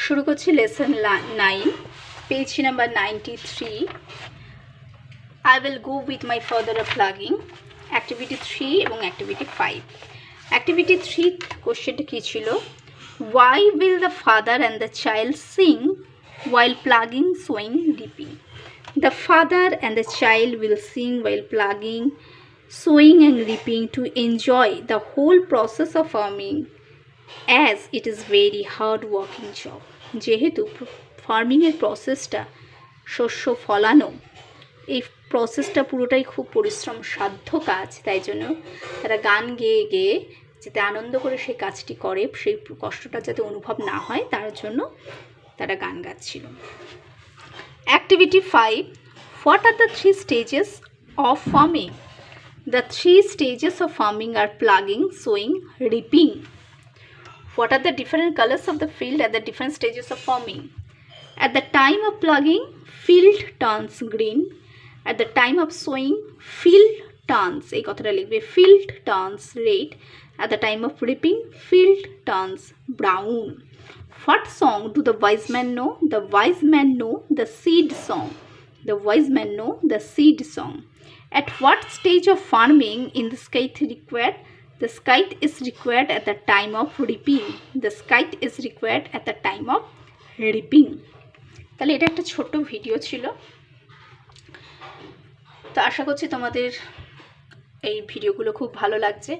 শুরু করছি lesson 9, page number 93. I will go with my father a-ploughing. Activity 3 এবং activity 5. Activity 3 কোশ্চেনটা কি ছিল? Why will the father and the child sing while ploughing, sowing, reaping? The father and the child will sing while ploughing, sowing and reaping to enjoy the whole process of farming, as it is very hard working job. যেহেতু ফার্মিংয়ের প্রসেসটা, শস্য ফলানো, এই প্রসেসটা পুরোটাই খুব পরিশ্রম সাধ্য কাজ, তাই জন্য তারা গান গেয়ে গেয়ে যাতে আনন্দ করে সেই কাজটি করে, সেই কষ্টটা যাতে অনুভব না হয় তার জন্য তারা গান গাচ্ছিল। Activity 5. What are the 3 stages of farming? The 3 stages of farming are ploughing, sowing, reaping. What are the different colors of the field at the different stages of farming? At the time of ploughing, field turns green. At the time of sowing, field turns, এই কথাটা লিখবে, field turns red. At the time of reaping, field turns brown. What song do the wise men know? The wise men know the seed song. The wise men know the seed song. At what stage of farming in the scythe required? The scythe is required at the time of reaping. The scythe is required at the time of reaping. তাহলে এটা একটা ছোট video ছিল। তো আশা করছি তোমাদের এই ভিডিওগুলো খুব ভালো লাগছে।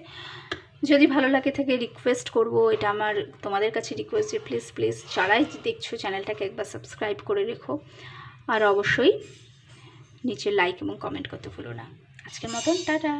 যদি ভালো লাগে থাকে রিকোয়েস্ট করব, এটা আমার তোমাদের কাছে রিকোয়েস্ট যে প্লিজ যারাই দেখছো চ্যানেলটাকে একবার সাবস্ক্রাইব করে রেখো, আর অবশ্যই নিচে লাইক এবং কমেন্ট করতে ভুলো না। আজকের মতন টাটা।